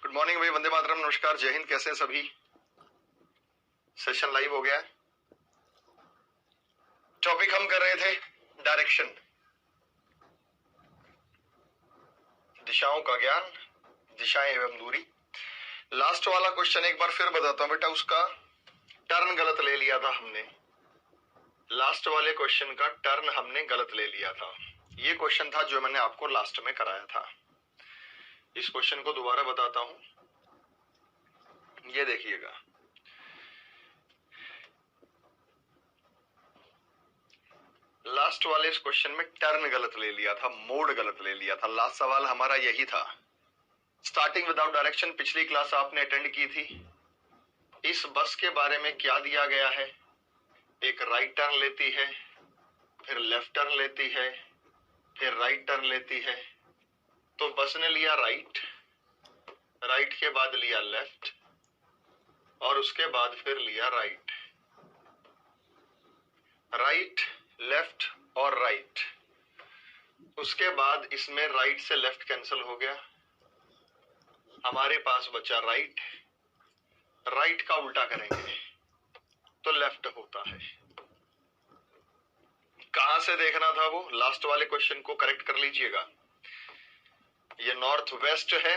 Good morning भाई, वंदे मातरम, नमस्कार, जय हिंद। कैसे हैं सभी? सेशन लाइव हो गया है। टॉपिक हम कर रहे थे डायरेक्शन, दिशाओं का ज्ञान, दिशाएं एवं दूरी। लास्ट वाला क्वेश्चन एक बार फिर बताता हूं बेटा, उसका टर्न गलत ले लिया था हमने। लास्ट वाले क्वेश्चन का टर्न हमने गलत ले लिया था। ये क्वेश्चन था जो मैंने आपको लास्ट में कराया था। इस क्वेश्चन को दोबारा बताता हूं, ये देखिएगा। लास्ट वाले इस क्वेश्चन में टर्न गलत ले लिया था, मोड गलत ले लिया था। लास्ट सवाल हमारा यही था, स्टार्टिंग विदाउट डायरेक्शन। पिछली क्लास आपने अटेंड की थी। इस बस के बारे में क्या दिया गया है? एक राइट टर्न लेती है, फिर लेफ्ट टर्न लेती है, फिर राइट टर्न लेती है। तो बस ने लिया राइट, राइट के बाद लिया लेफ्ट, और उसके बाद फिर लिया राइट। राइट, लेफ्ट और राइट। उसके बाद इसमें राइट से लेफ्ट कैंसिल हो गया, हमारे पास बचा राइट। राइट का उल्टा करेंगे तो लेफ्ट होता है। कहां से देखना था वो? लास्ट वाले क्वेश्चन को करेक्ट कर लीजिएगा। ये नॉर्थ वेस्ट है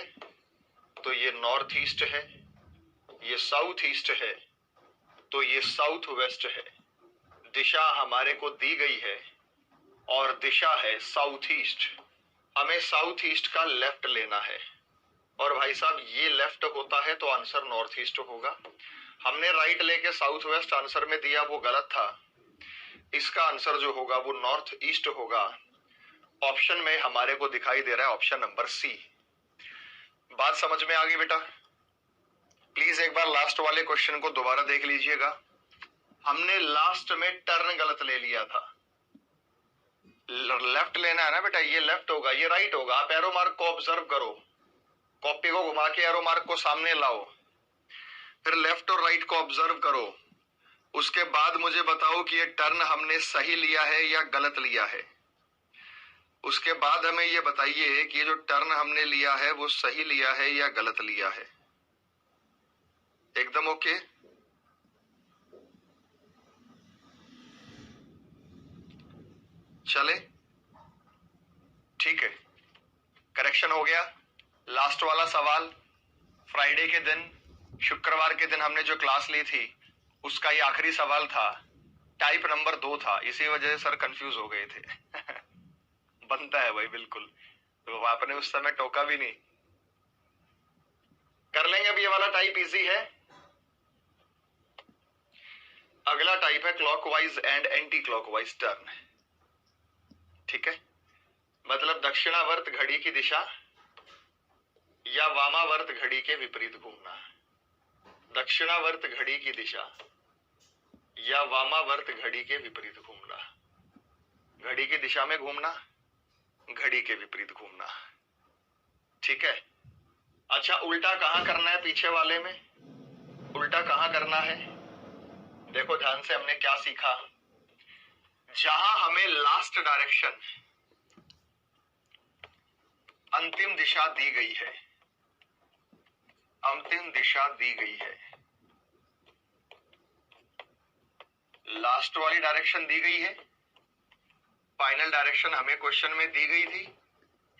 तो ये नॉर्थ ईस्ट है, ये साउथ ईस्ट है तो ये साउथ वेस्ट है। दिशा हमारे को दी गई है और दिशा है साउथ ईस्ट। हमें साउथ ईस्ट का लेफ्ट लेना है, और भाई साहब ये लेफ्ट होता है तो आंसर नॉर्थ ईस्ट होगा। हमने राइट लेके साउथ वेस्ट आंसर में दिया, वो गलत था। इसका आंसर जो होगा वो नॉर्थ ईस्ट होगा। ऑप्शन में हमारे को दिखाई दे रहा है ऑप्शन नंबर सी। बात समझ में आ गई बेटा? प्लीज एक बार लास्ट वाले क्वेश्चन को दोबारा देख लीजिएगा। हमने लास्ट में टर्न गलत ले लिया था। लेफ्ट लेना है ना बेटा, ये लेफ्ट होगा, ये राइट होगा। आप एरो मार्क को ऑब्जर्व करो, कॉपी को घुमा के एरो मार्क को सामने लाओ, फिर लेफ्ट और राइट को ऑब्जर्व करो। उसके बाद मुझे बताओ कि ये टर्न हमने सही लिया है या गलत लिया है। उसके बाद हमें ये बताइए कि ये जो टर्न हमने लिया है वो सही लिया है या गलत लिया है। एकदम ओके? चले, ठीक है, करेक्शन हो गया। लास्ट वाला सवाल फ्राइडे के दिन, शुक्रवार के दिन हमने जो क्लास ली थी उसका ये आखिरी सवाल था। टाइप नंबर 2 था, इसी वजह से सर कंफ्यूज हो गए थे। बनता है भाई, बिल्कुल। तो आपने उस समय टोका भी नहीं। कर लेंगे। अब ये वाला टाइप इजी है। अगला टाइप है clockwise and anti clockwise turn. ठीक है, मतलब दक्षिणावर्त घड़ी की दिशा या वामावर्त घड़ी के विपरीत घूमना। दक्षिणावर्त घड़ी की दिशा या वामावर्त घड़ी के विपरीत घूमना। घड़ी की दिशा में घूमना, घड़ी के विपरीत घूमना। ठीक है। अच्छा, उल्टा कहां करना है? पीछे वाले में उल्टा कहां करना है? देखो ध्यान से, हमने क्या सीखा। जहां हमें लास्ट डायरेक्शन, अंतिम दिशा दी गई है, अंतिम दिशा दी गई है, लास्ट वाली डायरेक्शन दी गई है। फाइनल डायरेक्शन हमें क्वेश्चन में दी गई थी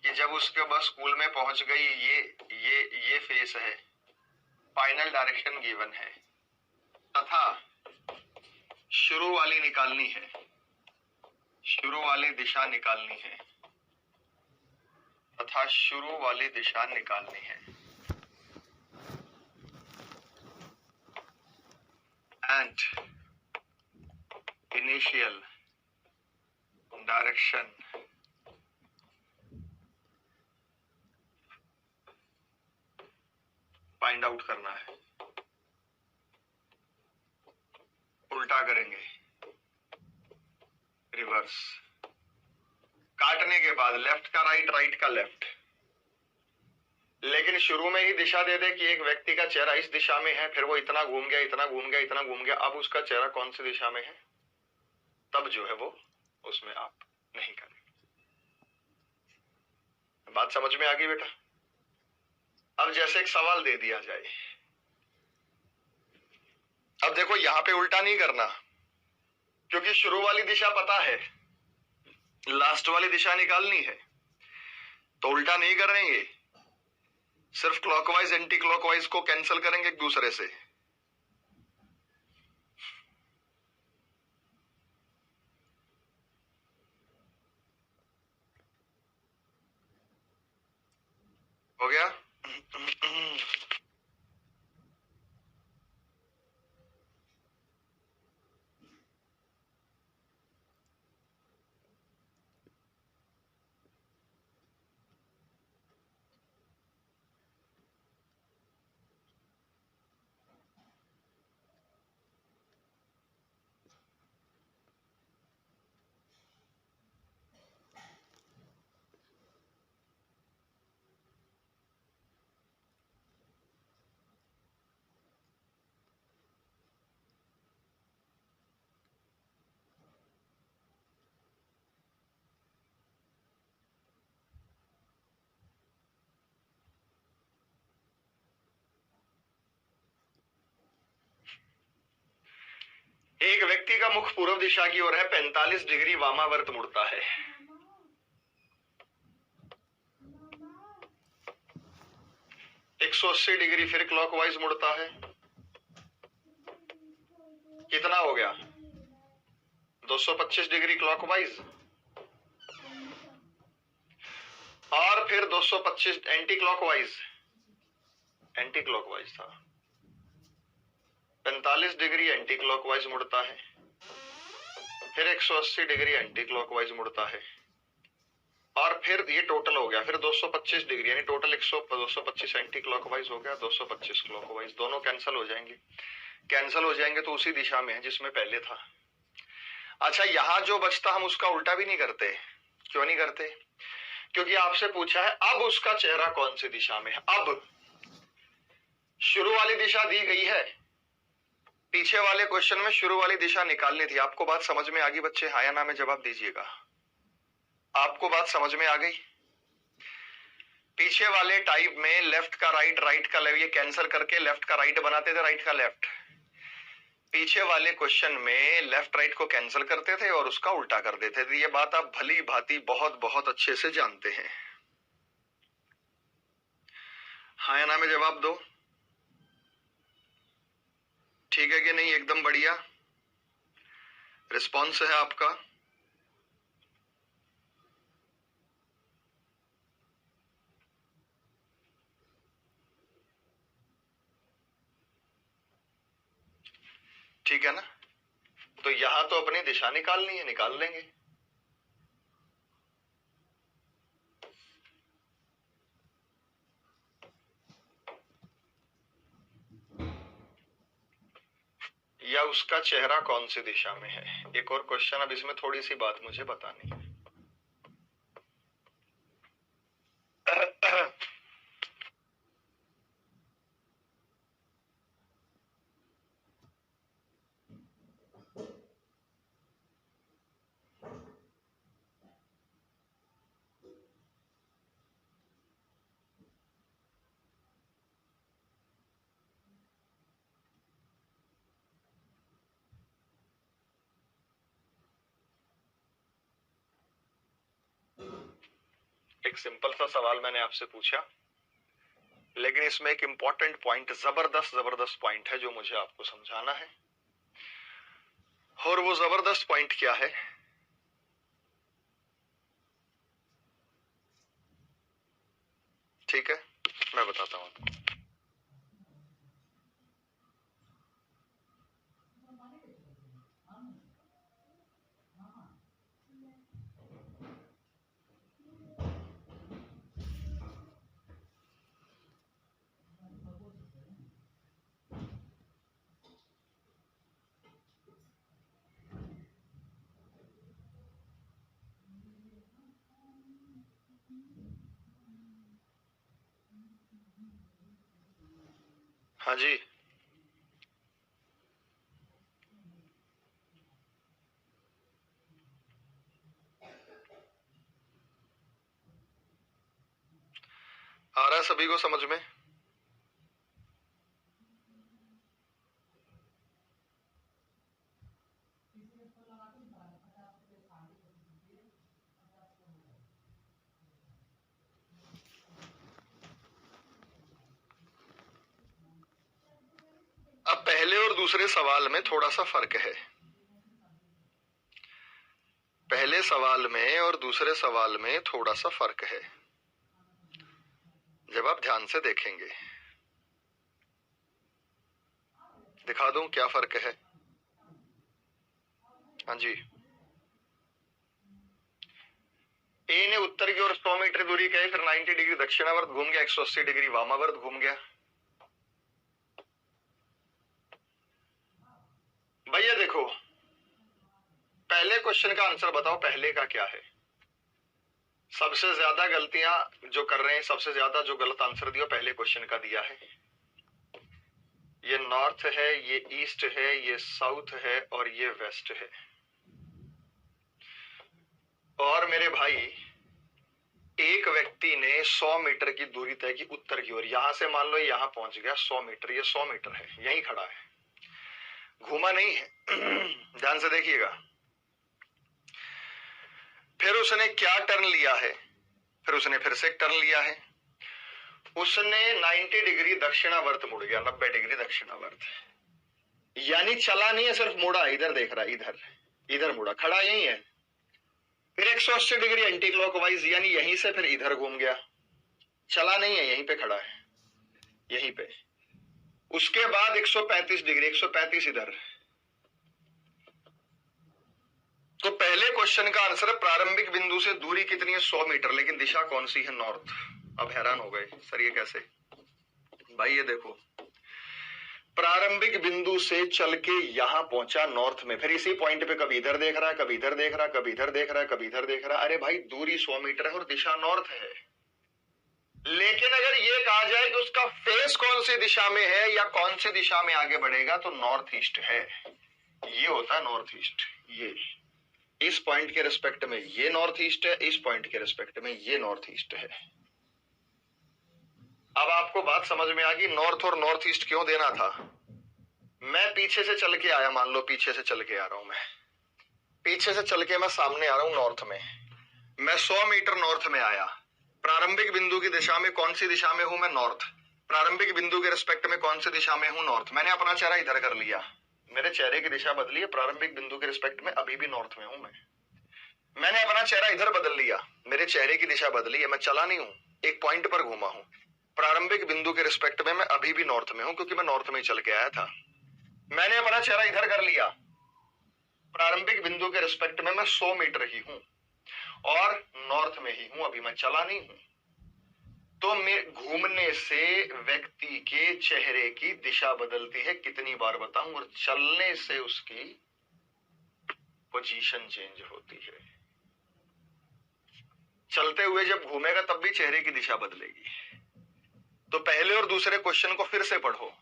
कि जब उसके बस स्कूल में पहुंच गई, ये फेस है, फाइनल डायरेक्शन गिवन है। तथा शुरू वाली निकालनी है, शुरू वाली दिशा निकालनी है, तथा शुरू वाली दिशा निकालनी है। And initial direction find out करना है। उल्टा करेंगे, रिवर्स। काटने के बाद लेफ्ट का राइट, राइट का लेफ्ट। लेकिन शुरू में ही दिशा दे दे कि एक व्यक्ति का चेहरा इस दिशा में है, फिर वो इतना घूम गया, इतना घूम गया, इतना घूम गया, अब उसका चेहरा कौन सी दिशा में है, तब जो है वो उसमें आप नहीं करेंगे। बात समझ में आ गई बेटा? अब जैसे एक सवाल दे दिया जाए, अब देखो यहां पे उल्टा नहीं करना, क्योंकि शुरू वाली दिशा पता है, लास्ट वाली दिशा निकालनी है, तो उल्टा नहीं करेंगे, सिर्फ क्लॉकवाइज एंटी क्लॉकवाइज को कैंसिल करेंगे एक दूसरे से। हो गया? एक व्यक्ति का मुख पूर्व दिशा की ओर है, 45 डिग्री वामावर्त मुड़ता है। एक 180 डिग्री फिर क्लॉकवाइज मुड़ता है। कितना हो गया? 225 डिग्री क्लॉकवाइज, और फिर 225 एंटी क्लॉकवाइज, एंटी क्लॉकवाइज था। 45 डिग्री एंटी क्लॉकवाइज मुड़ता है, फिर 180 डिग्री एंटी क्लॉकवाइज मुड़ता है, और फिर ये टोटल हो गया, फिर 225 डिग्री, यानी टोटल 225 एंटी क्लॉकवाइज हो गया, 225 क्लॉकवाइज। दोनों कैंसिल हो जाएंगे, कैंसिल हो जाएंगे तो उसी दिशा में है जिसमें पहले था। अच्छा, यहां जो बचता हम उसका उल्टा भी नहीं करते। क्यों नहीं करते? क्योंकि आपसे पूछा है अब उसका चेहरा कौन सी दिशा में है। अब शुरू वाली दिशा दी गई है, पीछे वाले क्वेश्चन में शुरू वाली दिशा निकालनी थी। आपको बात समझ में आ गई बच्चे? हाँ या ना में जवाब दीजिएगा। आपको बात समझ में आ गई? पीछे वाले टाइप में लेफ्ट का राइट, राइट का लेफ्ट, ये कैंसिल करके लेफ्ट का राइट बनाते थे, राइट का लेफ्ट। पीछे वाले क्वेश्चन में लेफ्ट राइट को कैंसिल करते थे और उसका उल्टा कर देते थे। ये बात आप भली भांति बहुत बहुत अच्छे से जानते हैं। हाँ या ना में जवाब दो। ठीक है कि नहीं? एकदम बढ़िया रिस्पॉन्स है आपका। ठीक है ना? तो यहां तो अपनी दिशा निकालनी है, निकाल लेंगे। या उसका चेहरा कौन सी दिशा में है। एक और क्वेश्चन, अब इसमें थोड़ी सी बात मुझे बतानी है। एक सिंपल सा सवाल मैंने आपसे पूछा, लेकिन इसमें एक इंपॉर्टेंट पॉइंट, जबरदस्त जबरदस्त पॉइंट है जो मुझे आपको समझाना है। और वो जबरदस्त पॉइंट क्या है? ठीक है, मैं बताता हूं आपको। हाँ जी, आ रहा है सभी को समझ में? दूसरे सवाल में थोड़ा सा फर्क है। पहले सवाल में और दूसरे सवाल में थोड़ा सा फर्क है, जब आप ध्यान से देखेंगे। दिखा दूं क्या फर्क है? हाँ जी, ए ने उत्तर की ओर 100 मीटर दूरी कही, फिर 90 डिग्री दक्षिणावर्त घूम गया, 180 डिग्री वामावर्त घूम गया। भैया देखो, पहले क्वेश्चन का आंसर बताओ, पहले का क्या है? सबसे ज्यादा गलतियां जो कर रहे हैं, सबसे ज्यादा जो गलत आंसर दिया पहले क्वेश्चन का दिया है। ये नॉर्थ है, ये ईस्ट है, ये साउथ है और ये वेस्ट है। और मेरे भाई, एक व्यक्ति ने 100 मीटर की दूरी तय की उत्तर की ओर, यहां से मान लो यहां पहुंच गया 100 मीटर, ये 100 मीटर है, यहीं खड़ा है, घूमा नहीं है। ध्यान से देखिएगा। फिर उसने क्या टर्न लिया है? फिर उसने फिर से टर्न लिया है, उसने 90 डिग्री दक्षिणावर्त मुड़ गया, 90 डिग्री दक्षिणावर्त, यानी चला नहीं है, सिर्फ मुड़ा। इधर देख रहा है, इधर इधर मुड़ा, खड़ा यही है। फिर 180 डिग्री एंटी क्लॉकवाइज, यानी यहीं से फिर इधर घूम गया, चला नहीं है, यहीं पे खड़ा है, यहीं पे। उसके बाद 135 डिग्री, 135 इधर। तो पहले क्वेश्चन का आंसर है प्रारंभिक बिंदु से दूरी कितनी है? 100 मीटर, लेकिन दिशा कौन सी है? नॉर्थ। अब हैरान हो गए, सर ये कैसे? भाई ये देखो, प्रारंभिक बिंदु से चल के यहां पहुंचा नॉर्थ में, फिर इसी पॉइंट पे कभी इधर देख रहा है, कभी इधर देख रहा है, कभी इधर देख रहा है, कभी इधर देख रहा है। अरे भाई, दूरी 100 मीटर है और दिशा नॉर्थ है। लेकिन अगर ये कहा जाए कि उसका फेस कौन सी दिशा में है या कौन सी दिशा में आगे बढ़ेगा, तो नॉर्थ ईस्ट है। ये होता है नॉर्थ ईस्ट। ये इस पॉइंट के रिस्पेक्ट में ये नॉर्थ ईस्ट है, इस पॉइंट के रिस्पेक्ट में ये नॉर्थ ईस्ट है। अब आपको बात समझ में आ गई, नॉर्थ और नॉर्थ ईस्ट क्यों देना था। मैं पीछे से चल के आया, मान लो पीछे से चल के आ रहा हूं, मैं पीछे से चल के मैं सामने आ रहा हूं नॉर्थ में, मैं 100 मीटर नॉर्थ में आया। प्रारंभिक बिंदु की दिशा में कौन सी दिशा में हूं मैं? नॉर्थ। प्रारंभिक बिंदु के रिस्पेक्ट में कौन सी दिशा में हूं? नॉर्थ। मैंने अपना चेहरा इधर कर लिया, मेरे चेहरे की दिशा बदली है, प्रारंभिक बिंदु के रिस्पेक्ट में अभी भी नॉर्थ में हूं मैं। मैंने अपना चेहरा इधर बदल लिया, मेरे चेहरे की दिशा बदली है, मैं चला नहीं हूं, एक पॉइंट पर घूमा हूं। प्रारंभिक बिंदु के रिस्पेक्ट में मैं अभी भी नॉर्थ में हूं, क्योंकि मैं नॉर्थ में ही चल के आया था। मैंने अपना चेहरा इधर कर लिया, प्रारंभिक बिंदु के रिस्पेक्ट में मैं 100 मीटर ही हूं और नॉर्थ में ही हूं, अभी मैं चला नहीं हूं। तो मैं घूमने से व्यक्ति के चेहरे की दिशा बदलती है, कितनी बार बताऊं, और चलने से उसकी पोजीशन चेंज होती है। चलते हुए जब घूमेगा तब भी चेहरे की दिशा बदलेगी। तो पहले और दूसरे क्वेश्चन को फिर से पढ़ो,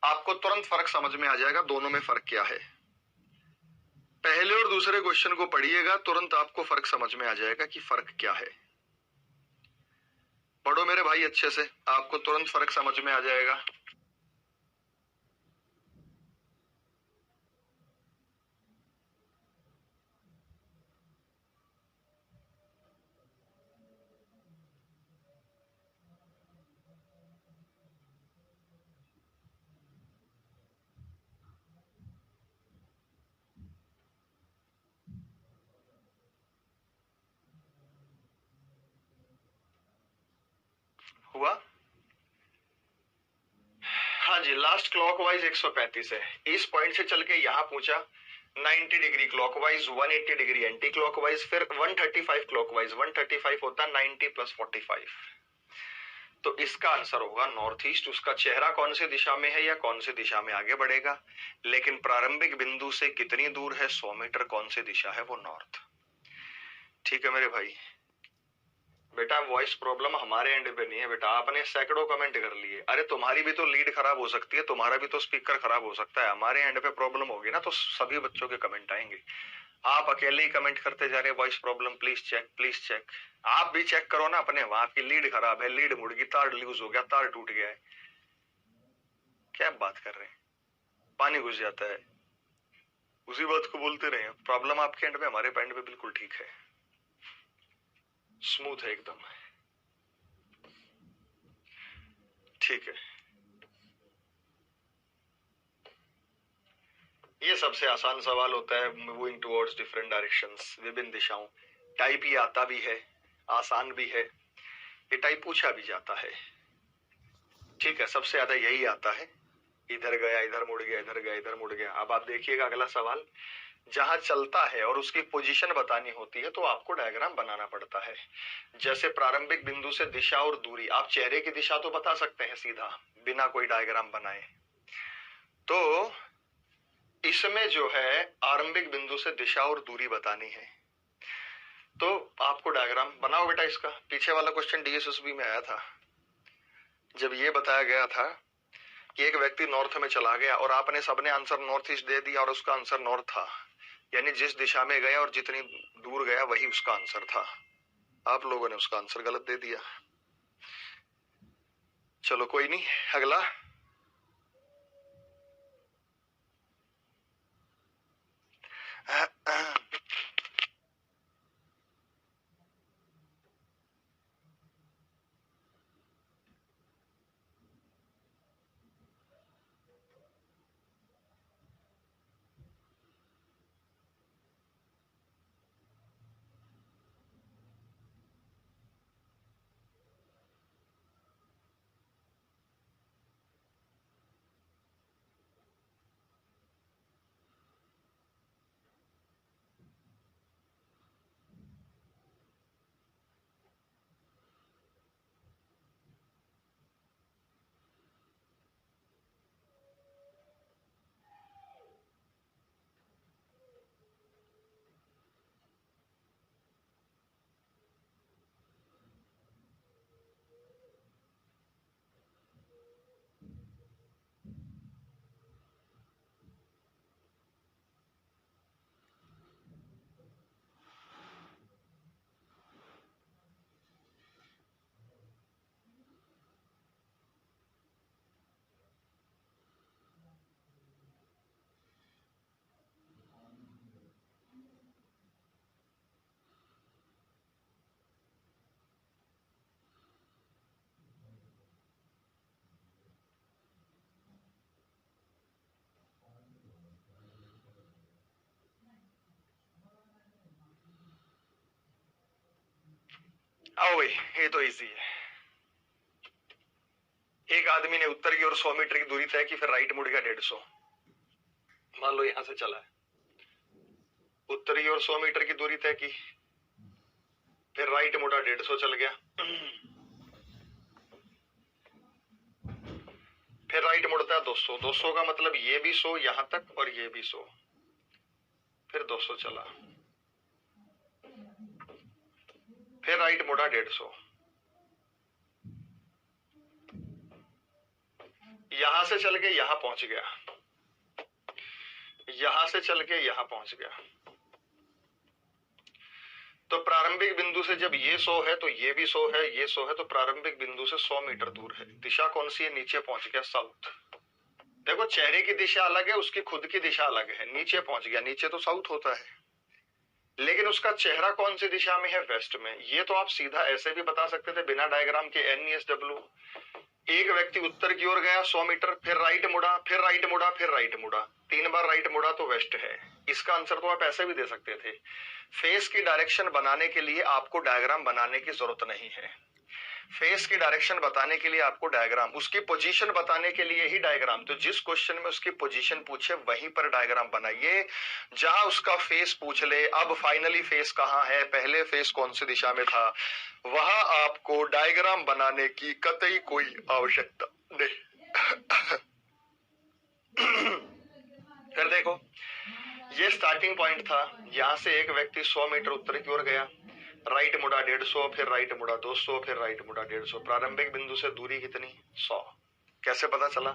आपको तुरंत फर्क समझ में आ जाएगा दोनों में फर्क क्या है। पहले और दूसरे क्वेश्चन को पढ़िएगा, तुरंत आपको फर्क समझ में आ जाएगा कि फर्क क्या है। पढ़ो मेरे भाई अच्छे से, आपको तुरंत फर्क समझ में आ जाएगा। हुआ? हाँ जी, लास्ट क्लॉकवाइज 135 है, इस पॉइंट से चल के यहां पहुंचा 90 degree clockwise, 180 degree anti clockwise, फिर 135 क्लॉकवाइज। 135 होता 90 प्लस 45, तो इसका आंसर होगा नॉर्थ ईस्ट। उसका चेहरा कौन सी दिशा में है या कौन सी दिशा में आगे बढ़ेगा, लेकिन प्रारंभिक बिंदु से कितनी दूर है 100 मीटर, कौन सी दिशा है वो नॉर्थ। ठीक है मेरे भाई। बेटा वॉइस प्रॉब्लम हमारे एंड पे नहीं है बेटा, आपने सैकड़ों कमेंट कर लिए। अरे तुम्हारी भी तो लीड खराब हो सकती है, तुम्हारा भी तो स्पीकर खराब हो सकता है, हमारे एंड पे प्रॉब्लम होगी ना तो सभी बच्चों के कमेंट आएंगे। आप अकेले ही कमेंट करते जा रहे हैं voice problem, please check please check. आप भी चेक करो ना अपने, वहां आपकी लीड खराब है, लीड मुड़ गई, तार लूज हो गया, तार टूट गया है, क्या बात कर रहे हैं, पानी घुस जाता है, उसी बात को बोलते रहे। प्रॉब्लम आपके एंड पे, हमारे एंड पे बिल्कुल ठीक है, स्मूथ है एकदम, ठीक है। ये सबसे आसान सवाल होता है, मूविंग टुवर्ड्स डिफरेंट डायरेक्शंस, विभिन्न दिशाओं। टाइप ये आता भी है, आसान भी है, ये टाइप पूछा भी जाता है। ठीक है, सबसे ज्यादा यही आता है, इधर गया इधर मुड़ गया, इधर गया इधर मुड़ गया। अब आप देखिएगा अगला सवाल, जहां चलता है और उसकी पोजीशन बतानी होती है तो आपको डायग्राम बनाना पड़ता है। जैसे प्रारंभिक बिंदु से दिशा और दूरी, आप चेहरे की दिशा तो बता सकते हैं सीधा बिना कोई डायग्राम बनाए। तो इसमें जो है आरंभिक बिंदु से दिशा और दूरी बतानी है, तो आपको डायग्राम बनाओ बेटा इसका। पीछे वाला क्वेश्चन डीएसएसबी में आया था, जब ये बताया गया था कि एक व्यक्ति नॉर्थ में चला गया और आपने सबने आंसर नॉर्थ ईस्ट दे दिया और उसका आंसर नॉर्थ था, यानी जिस दिशा में गया और जितनी दूर गया वही उसका आंसर था। आप लोगों ने उसका आंसर गलत दे दिया। चलो कोई नहीं, अगला। आओ भाई, ये तो इजी है। एक आदमी ने उत्तर की ओर 100 मीटर की दूरी तय की, फिर राइट मुड़ गया 150। मान लो यहां से चला है, उत्तर की ओर 100 मीटर की दूरी तय की, फिर राइट मुड़ा 150 चल गया, फिर राइट मुड़ता है 200। 200 का मतलब ये भी 100 यहां तक और ये भी 100, फिर 200 चला, फिर राइट मुड़ा 150, यहां से चल के यहां पहुंच गया, यहां से चल के यहां पहुंच गया। तो प्रारंभिक बिंदु से जब ये 100 है तो ये भी 100 है, ये 100 है, तो प्रारंभिक बिंदु से 100 मीटर दूर है। दिशा कौन सी है? नीचे पहुंच गया, साउथ। देखो चेहरे की दिशा अलग है, उसकी खुद की दिशा अलग है। नीचे पहुंच गया, नीचे तो साउथ होता है, लेकिन उसका चेहरा कौन सी दिशा में है? वेस्ट में। ये तो आप सीधा ऐसे भी बता सकते थे बिना डायग्राम के, NESW। एक व्यक्ति उत्तर की ओर गया 100 मीटर, फिर राइट मुड़ा, फिर राइट मुड़ा, फिर राइट मुड़ा, 3 बार राइट मुड़ा तो वेस्ट है। इसका आंसर तो आप ऐसे भी दे सकते थे। फेस की डायरेक्शन बनाने के लिए आपको डायग्राम बनाने की जरूरत नहीं है। फेस की डायरेक्शन बताने के लिए आपको डायग्राम, उसकी पोजीशन बताने के लिए ही डायग्राम। तो जिस क्वेश्चन में उसकी पोजीशन पूछे वहीं पर डायग्राम बनाइए। जहां उसका फेस पूछ ले, अब फाइनली फेस कहां है, पहले फेस कौन सी दिशा में था, वहां आपको डायग्राम बनाने की कतई कोई आवश्यकता नहीं। फिर देखो, ये स्टार्टिंग पॉइंट था, यहां से एक व्यक्ति 100 मीटर उत्तर की ओर गया, राइट मुड़ा 150, फिर राइट मुड़ा 200, फिर राइट मुड़ा 150। प्रारंभिक बिंदु से दूरी कितनी? 100। कैसे पता चला?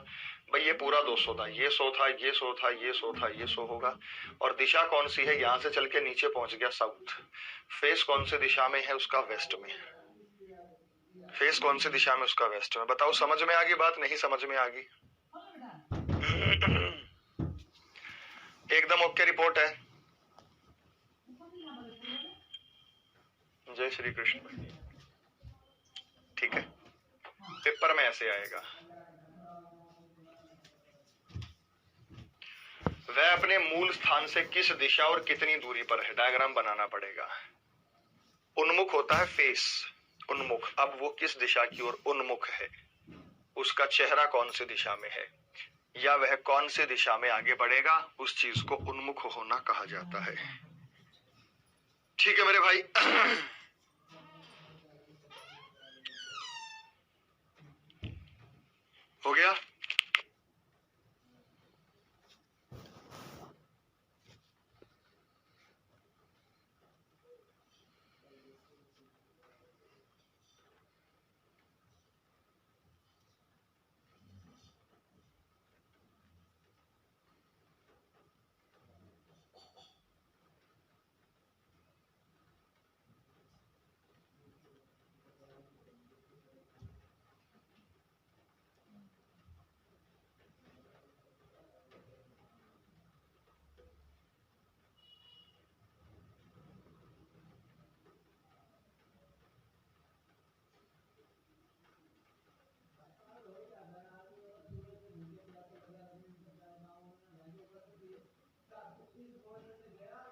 भाई ये पूरा 200 था, ये 100 था, ये 100 था, ये 100 था, ये 100 होगा। और दिशा कौन सी है? यहां से चल के नीचे पहुंच गया, साउथ। फेस कौन सी दिशा में है? उसका वेस्ट में। फेस कौन सी दिशा में? उसका वेस्ट में। बताओ समझ में आ गई बात? नहीं समझ में आ गई? एकदम ओके रिपोर्ट है? जय श्री कृष्ण। ठीक है, पेपर में ऐसे आएगा। वह अपने मूल स्थान से किस दिशा और कितनी दूरी पर है, डायग्राम बनाना पड़ेगा। उन्मुख होता है फेस, उन्मुख। अब वो किस दिशा की ओर उन्मुख है, उसका चेहरा कौन सी दिशा में है, या वह कौन सी दिशा में आगे बढ़ेगा, उस चीज को उन्मुख होना कहा जाता है। ठीक है मेरे भाई। हो गया।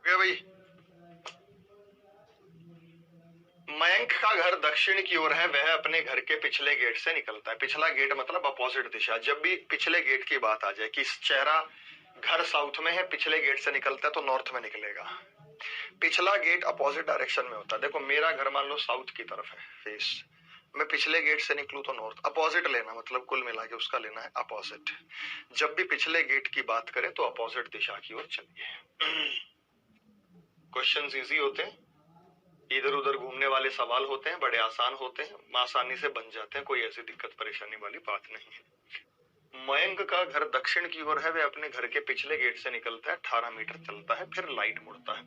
भाई, मयंक का घर दक्षिण की ओर है, वह अपने घर के पिछले गेट से निकलता है। पिछला गेट मतलब अपोजिट दिशा। जब भी पिछले गेट की बात आ जाए कि चेहरा घर साउथ में है, पिछले गेट से निकलता है तो नॉर्थ में निकलेगा। पिछला गेट अपोजिट डायरेक्शन में होता है। देखो मेरा घर मान लो साउथ की तरफ है फेस, मैं पिछले गेट से निकलूं तो नॉर्थ। अपोजिट लेना मतलब कुल मिला के उसका लेना है अपोजिट। जब भी पिछले गेट की बात करें तो अपोजिट दिशा की ओर चलिए। क्वेश्चंस इजी होते हैं, इधर उधर घूमने वाले सवाल होते हैं, बड़े आसान होते हैं, आसानी से बन जाते हैं, कोई ऐसी दिक्कत परेशानी वाली बात नहीं है। मयंक का घर दक्षिण की ओर है, वह अपने घर के पिछले गेट से निकलता है, 18 मीटर चलता है, फिर लाइट मुड़ता है।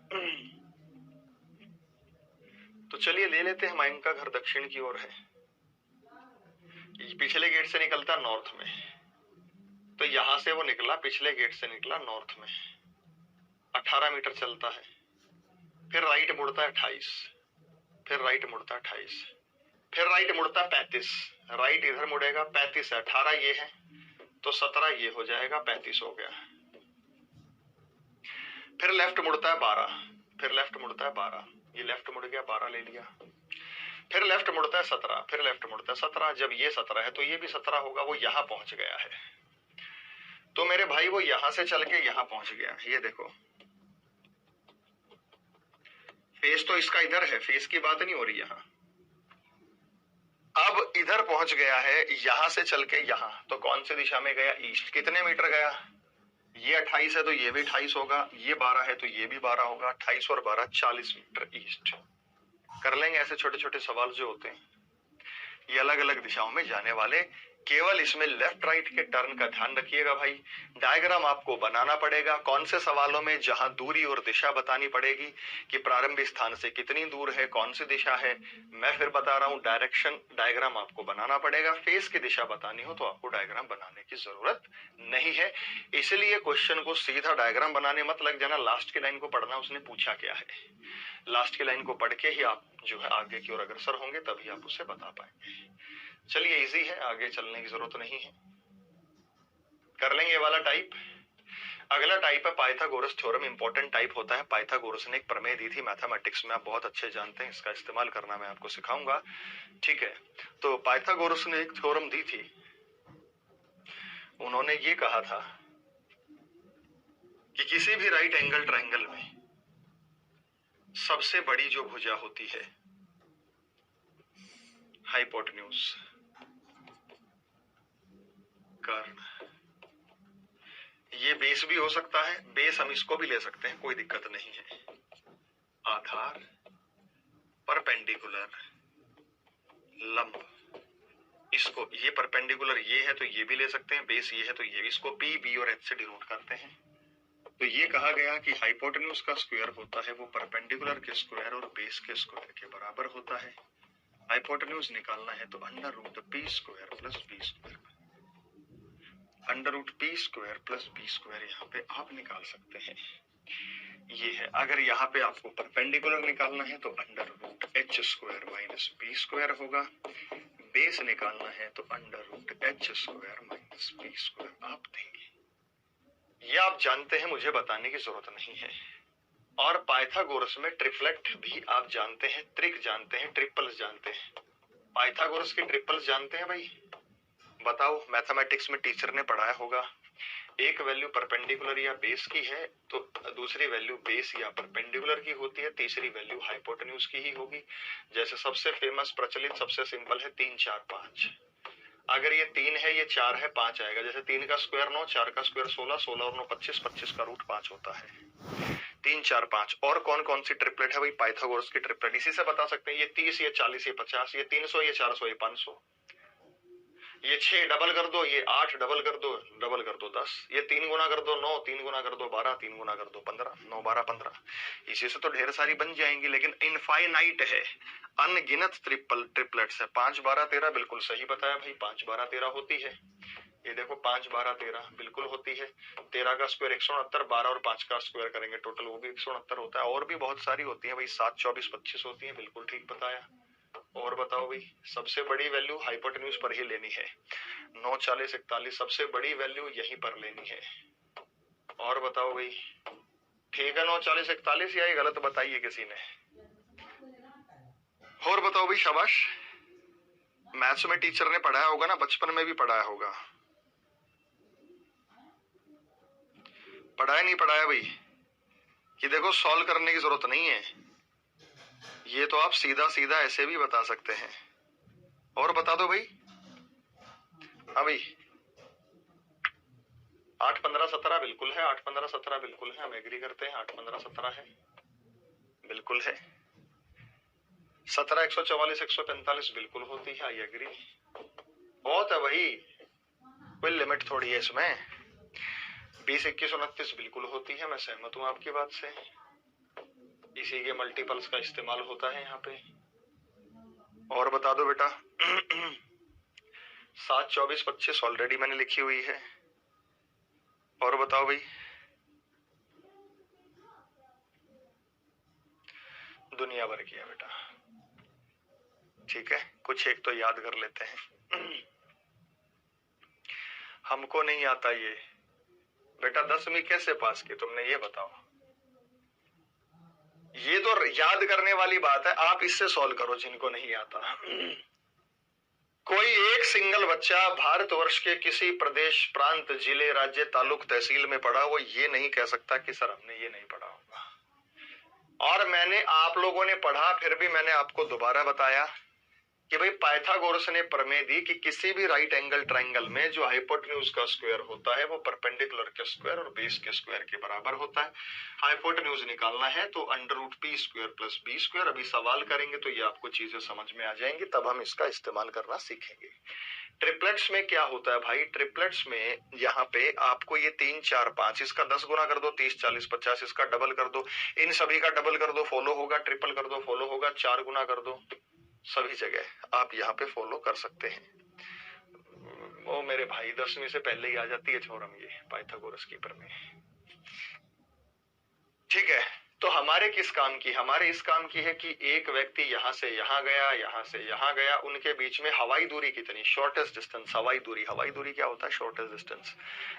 तो चलिए ले लेते हैं मयंक का घर दक्षिण की ओर है, पिछले गेट से निकलता नॉर्थ में, तो यहां से वो निकला, पिछले गेट से निकला नॉर्थ में, 18 मीटर चलता है, फिर राइट मुड़ता है 28, फिर राइट मुड़ता है 28, फिर राइट मुड़ता है 35, राइट इधर मुड़ेगा, 35 है, 18 ये है तो 17 ये हो जाएगा, 35 हो गया। फिर लेफ्ट मुड़ता है 12, फिर लेफ्ट मुड़ता है 12, ये लेफ्ट मुड़ गया, 12 ले लिया। फिर लेफ्ट मुड़ता है 17, फिर लेफ्ट मुड़ता है 17, जब ये 17 है तो ये भी 17 होगा, वो यहां पहुंच गया है। तो मेरे भाई वो यहां से चल के यहां पहुंच गया। ये देखो फेस तो इसका इधर है, फेस की बात नहीं हो रही यहां। अब इधर पहुंच गया है, यहां से चल के यहां, तो कौन सी दिशा में गया, ईस्ट। कितने मीटर गया, ये 28 है तो ये भी 28 होगा, ये 12 है तो ये भी 12 होगा, 28 और 12 40 मीटर ईस्ट। कर लेंगे ऐसे छोटे छोटे सवाल जो होते हैं, ये अलग अलग दिशाओं में जाने वाले। केवल इसमें लेफ्ट राइट के टर्न का ध्यान रखिएगा भाई। डायग्राम आपको बनाना पड़ेगा, कौन से सवालों में जहां दूरी और दिशा बतानी पड़ेगी कि प्रारंभिक स्थान से कितनी दूर है, कौन सी दिशा है। मैं फिर बता रहा हूं, डायरेक्शन डायग्राम आपको बनाना पड़ेगा। फेस की दिशा बतानी हो तो आपको डायग्राम बनाने की जरूरत नहीं है। इसलिए क्वेश्चन को सीधा डायग्राम बनाने मत लग जाना, लास्ट की लाइन को पढ़ना उसने पूछा क्या है, लास्ट की लाइन को पढ़ के ही आप जो है आगे की ओर अग्रसर होंगे, तभी आप उसे बता पाएंगे। चलिए इजी है, आगे चलने की जरूरत नहीं है, कर लेंगे ये वाला टाइप। अगला टाइप है पाइथागोरस थ्योरम। इंपॉर्टेंट टाइप होता है। पाइथागोरस ने एक प्रमेय दी थी मैथमेटिक्स में, आप बहुत अच्छे जानते हैं, इसका इस्तेमाल करना मैं आपको सिखाऊंगा। ठीक है, तो पाइथागोरस ने एक थ्योरम दी थी। उन्होंने ये कहा था कि किसी भी राइट एंगल ट्रायंगल में सबसे बड़ी जो भुजा होती है हाइपोटेन्यूज, कर्ण, ये बेस भी हो सकता है, बेस हम इसको भी ले सकते हैं, कोई दिक्कत नहीं है। आधार, परपेंडिकुलर, लंब, इसको ये परपेंडिकुलर ये है तो ये भी ले सकते हैं, बेस ये है तो ये भी, इसको पी बी और एच से डिनोट करते हैं। तो ये कहा गया कि हाइपोटेन्यूज का स्क्वायर होता है वो परपेंडिकुलर के स्क्वायर और बेस के स्क्वायर के बराबर होता है। हाइपोटेन्यूज निकालना है तो under root P square plus B square, under root P square plus B square यहाँ पे आप निकाल सकते हैं। ये है। अगर यहाँ पे आपको परपेंडिकुलर निकालना है तो under root H square minus B square होगा। बेस निकालना है तो under root H square minus B square आप देंगे। ये आप जानते हैं, मुझे बताने की जरूरत नहीं है। और पाइथागोरस में ट्रिपलेट भी आप जानते हैं, ट्रिक जानते हैं, ट्रिपल्स जानते हैं। पाइथागोरस के ट्रिपल्स जानते हैं भाई? बताओ, मैथमेटिक्स में टीचर ने पढ़ाया होगा। एक वैल्यू परपेंडिकुलर या बेस की है तो दूसरी वैल्यू बेस या परपेंडिकुलर की होती है, तीसरी वैल्यू हाइपोटेन्यूज की ही होगी। जैसे सबसे फेमस प्रचलित सबसे सिंपल है 3 4 5। अगर ये 3 है, ये 4 है, 5 आएगा। जैसे 3 का स्क्वायर 9, 4 का स्क्वायर 16, 16 और 9 25, 25 का रूट 5 होता है। 3 4 5। और कौन कौन सी ट्रिपलेट है भाई? पाइथागोरस की ट्रिपलेट। इसी से बता सकते हैं, ये 30, ये 40, ये 50, ये 300, ये 400, ये 500। ये 6 डबल कर दो, ये 8 डबल कर दो, 10। ये 3 गुना कर दो 9, 3 गुना कर दो 12, 3 गुना कर दो 15, 9 12 15। इसी से तो ढेर सारी बन जाएंगी, लेकिन इनफाइनाइट है, अनगिनत ट्रिपलेट्स है। 5 12 13 बिल्कुल सही बताया भाई, 5 12 13 होती है। ये देखो 5 12 13 बिल्कुल होती है। 13 का स्क्वायर 169, 12 और 5 का स्क्वायर करेंगे टोटल, वो भी 169 होता है। और भी बहुत सारी होती है भाई, 7 24 25 होती है, बिल्कुल ठीक बताया। और बताओ भाई, सबसे बड़ी वैल्यू हाइपोटेन्यूज पर ही लेनी है। 9 40 41, सबसे बड़ी वैल्यू यहीं पर लेनी है। और बताओ भाई, ठीक है 9 40 41 या ये गलत बताइए किसी ने? और बताओ भाई, शाबाश। मैथ्स में टीचर ने पढ़ाया होगा ना, बचपन में भी पढ़ाया होगा। पढ़ाया नहीं पढ़ाया भाई? कि देखो, सॉल्व करने की जरूरत नहीं है, ये तो आप सीधा सीधा ऐसे भी बता सकते हैं। और बता दो भाई। हाँ भाई, 8 15 17 बिल्कुल है, 8 15 17 बिल्कुल है, हम एग्री करते हैं, 8 15 17 है, बिल्कुल है। 17 144 145 बिल्कुल होती है, आई एग्री। बहुत है भाई, कोई लिमिट थोड़ी है इसमें। 20 21 29 बिल्कुल होती है, मैं सहमत हूं आपकी बात से। इसी के मल्टीपल्स का इस्तेमाल होता है यहाँ पे। और बता दो बेटा। 7 24 25 ऑलरेडी मैंने लिखी हुई है। और बताओ भाई। दुनिया भर की है बेटा, ठीक है, कुछ एक तो याद कर लेते हैं। हमको नहीं आता ये बेटा। 10वीं कैसे पास की तुमने, ये बताओ? ये तो याद करने वाली बात है, आप इससे सॉल्व करो जिनको नहीं आता। कोई एक सिंगल बच्चा भारतवर्ष के किसी प्रदेश, प्रांत, जिले, राज्य, तालुक, तहसील में पढ़ा, वो ये नहीं कह सकता कि सर हमने ये नहीं पढ़ा होगा। और मैंने, आप लोगों ने पढ़ा, फिर भी मैंने आपको दोबारा बताया कि भाई पाइथागोरस ने प्रमेय दी कि किसी भी राइट एंगल ट्रायंगल में जो हाइपोटेन्यूज का स्क्वायर होता है वो परपेंडिकुलर के स्क्वायर और बेस के स्क्वायर के बराबर होता है। हाइपोटेन्यूज निकालना है तो √p² + b²। अभी सवाल करेंगे तो ये आपको चीजें समझ में आ जाएंगी, तब हम इसका इस्तेमाल करना सीखेंगे। ट्रिपलेट्स में क्या होता है भाई? ट्रिपलेट्स में यहाँ पे आपको ये 3 4 5, इसका 10 गुना कर दो, 30 40 50, इसका डबल कर दो, इन सभी का डबल कर दो, फॉलो होगा, ट्रिपल कर दो, फॉलो होगा, 4 गुना कर दो, सभी जगह आप यहाँ पे फॉलो कर सकते हैं। वो मेरे भाई 10वीं से पहले ही आ जाती है थ्योरम, ये पाइथागोरस की प्रमेय। ठीक है, तो हमारे किस काम की? हमारे इस काम की है कि एक व्यक्ति यहां से यहां गया, यहां से यहां गया, उनके बीच में हवाई दूरी कितनी, शॉर्टेस्ट डिस्टेंस। हवाई दूरी क्या होता है? Shortest distance.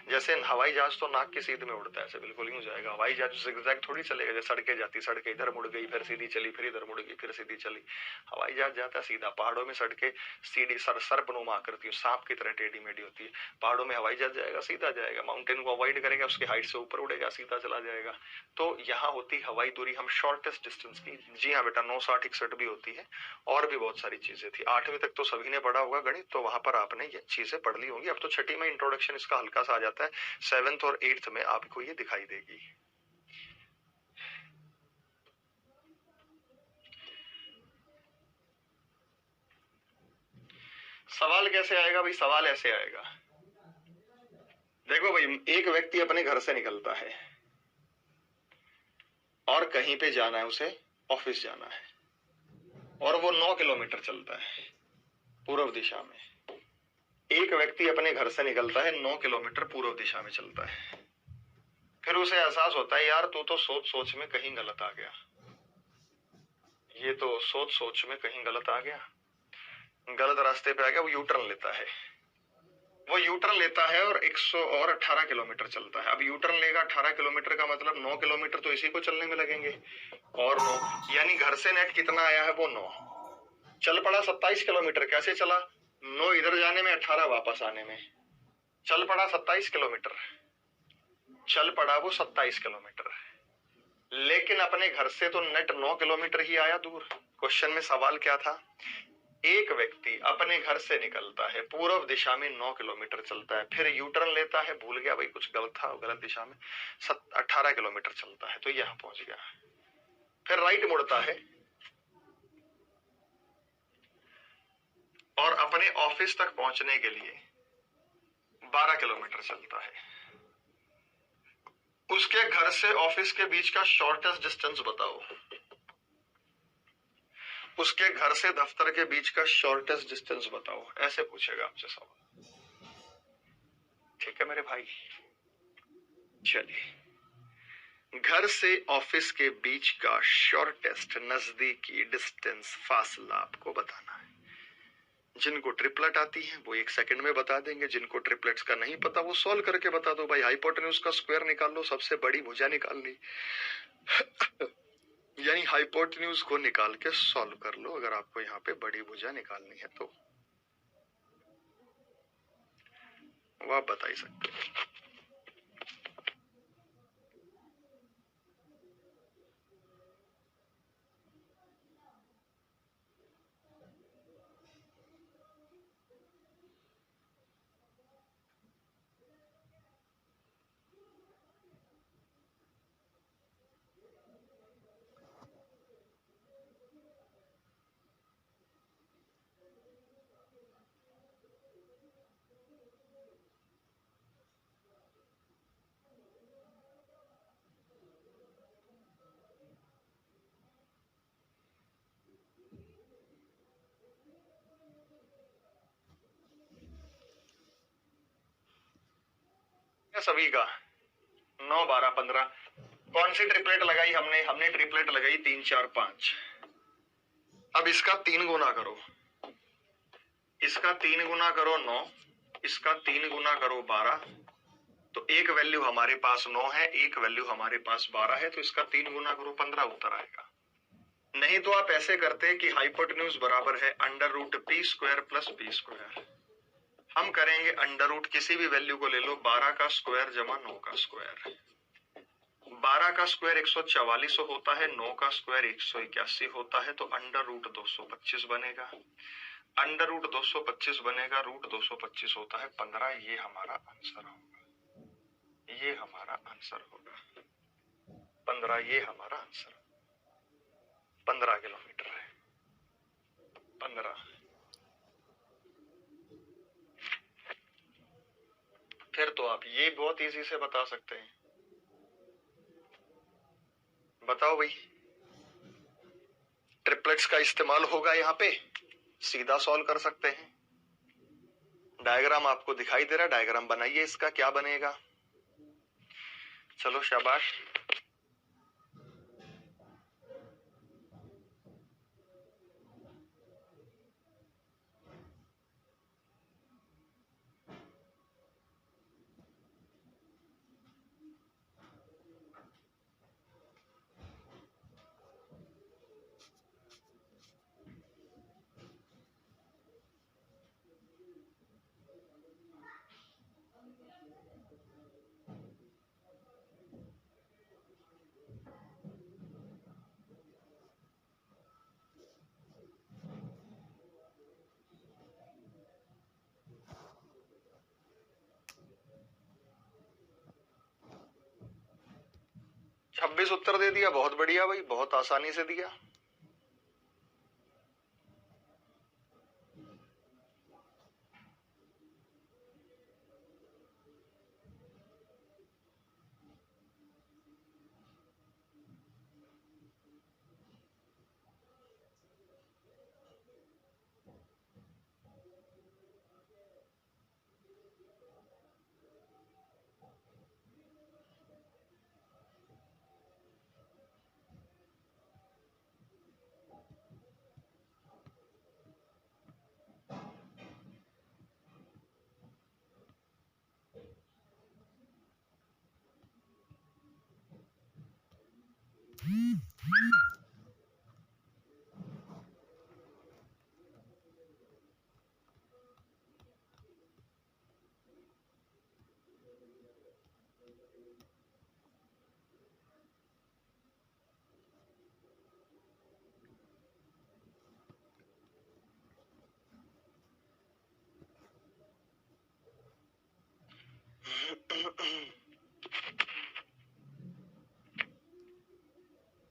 जैसे हवाई जहाज तो नाक की सीध में उड़ता है, ऐसे बिल्कुल ही हो जाएगा। हवाई जहाज जिगजैग थोड़ी चलेगा, जैसे सड़कें जाती, सड़कें इधर मुड़ गई, फिर सीधी चली, फिर इधर मुड़ गई, फिर सीधी चली। हवाई जहाज जाता है सीधा। पहाड़ों में सड़कें सीधी सर्पनुमा आकृति, सांप की तरह टेढ़ी मेढ़ी होती है। पहाड़ों में हवाई जहाज जाएगा सीधा जाएगा, माउंटेन को अवॉइड करेगा, उसकी हाइट से ऊपर उड़ेगा, सीधा चला जाएगा। तो यहाँ होती हवाई दूरी हम शॉर्टेस्ट डिस्टेंस की। जी हाँ बेटा, 9 60 61 भी होती है, और भी बहुत सारी चीजें थी। 8वीं तक तो सभी ने पढ़ा होगा गणित, तो वहां पर आपने ये चीजें पढ़ ली होंगी। अब तो 6ठी में इंट्रोडक्शन इसका हल्का सा आ जाता है, 7th और 8th में आपको ये दिखाई देगी। सवाल कैसे आएगा भाई? सवाल ऐसे आएगा, देखो भाई, एक व्यक्ति अपने घर से निकलता है और कहीं पे जाना है, उसे ऑफिस जाना है, और वो 9 किलोमीटर चलता है पूर्व दिशा में। एक व्यक्ति अपने घर से निकलता है, 9 किलोमीटर पूर्व दिशा में चलता है। फिर उसे एहसास होता है, यार तू तो सोच सोच में कहीं गलत आ गया, ये तो सोच सोच में कहीं गलत आ गया, गलत रास्ते पे आ गया। वो यू टर्न लेता है। वो यूटर्न लेता है और 118 किलोमीटर चलता है। अब यूटर्न लेगा 18 किलोमीटर का मतलब 9 किलोमीटर तो इसी को चलने में लगेंगे, और 9 यानी घर से नेट कितना आया है वो 9, चल पड़ा 27 किलोमीटर। कैसे चला? 9 इधर जाने में, 18 वापस आने में, चल पड़ा 27 किलोमीटर, चल पड़ा वो 27 किलोमीटर। लेकिन अपने घर से तो नेट 9 किलोमीटर ही आया दूर। क्वेश्चन में सवाल क्या था? एक व्यक्ति अपने घर से निकलता है, पूर्व दिशा में 9 किलोमीटर चलता है, फिर यूटर्न लेता है, भूल गया भाई कुछ गलत था, गलत दिशा में 18 किलोमीटर चलता है तो यहां पहुंच गया, फिर राइट मुड़ता है और अपने ऑफिस तक पहुंचने के लिए 12 किलोमीटर चलता है। उसके घर से ऑफिस के बीच का शॉर्टेस्ट डिस्टेंस बताओ। उसके घर से दफ्तर के बीच का शॉर्टेस्ट डिस्टेंस बताओ, ऐसे पूछेगा आपसे सवाल। ठीक है मेरे भाई, चलिए, घर से ऑफिस के बीच का शॉर्टेस्ट, नजदीकी डिस्टेंस, फासला आपको बताना है। जिनको ट्रिपलेट आती है वो 1 सेकंड में बता देंगे, जिनको ट्रिपलेट्स का नहीं पता वो सॉल्व करके बता दो। भाई हाइपोटेन्यूज का स्क्वायर निकाल लो, सबसे बड़ी भुजा निकालनी यानी हाइपोटेन्यूज को निकाल के सॉल्व कर लो, अगर आपको यहाँ पे बड़ी भुजा निकालनी है तो वो आप बता ही सकते हो। सभी का 9, 12, 15। कौन सी ट्रिपलेट लगाई हमने? हमने ट्रिपलेट लगाई 3, 4, 5। अब इसका 3 गुना करो, इसका 3 गुना करो 9, इसका 3 गुना करो 12, तो एक वैल्यू हमारे पास 9 है, एक वैल्यू हमारे पास 12 है, तो इसका 3 गुना करो 15 उत्तर आएगा। नहीं तो आप ऐसे करते कि हाइपोटेन्यूज बराबर है √p² प्लस p²। हम करेंगे √ किसी भी वैल्यू को ले लो, 12 का स्क्वायर जमा 9 का स्क्वायर। 12 का स्क्वायर 144 होता है, 9 का स्क्वायर 181 होता है, तो √225 बनेगा। √225 बनेगा, √225 होता है 15। ये हमारा आंसर होगा, ये हमारा आंसर होगा 15। ये हमारा आंसर 15 किलोमीटर है, 15। फिर तो आप ये बहुत इजी से बता सकते हैं। बताओ भाई, ट्रिपलेट्स का इस्तेमाल होगा यहाँ पे, सीधा सॉल्व कर सकते हैं। डायग्राम आपको दिखाई दे रहा है, डायग्राम बनाइए, इसका क्या बनेगा। चलो शाबाश। छब्बीस उत्तर दे दिया, बहुत बढ़िया भाई, बहुत आसानी से दिया।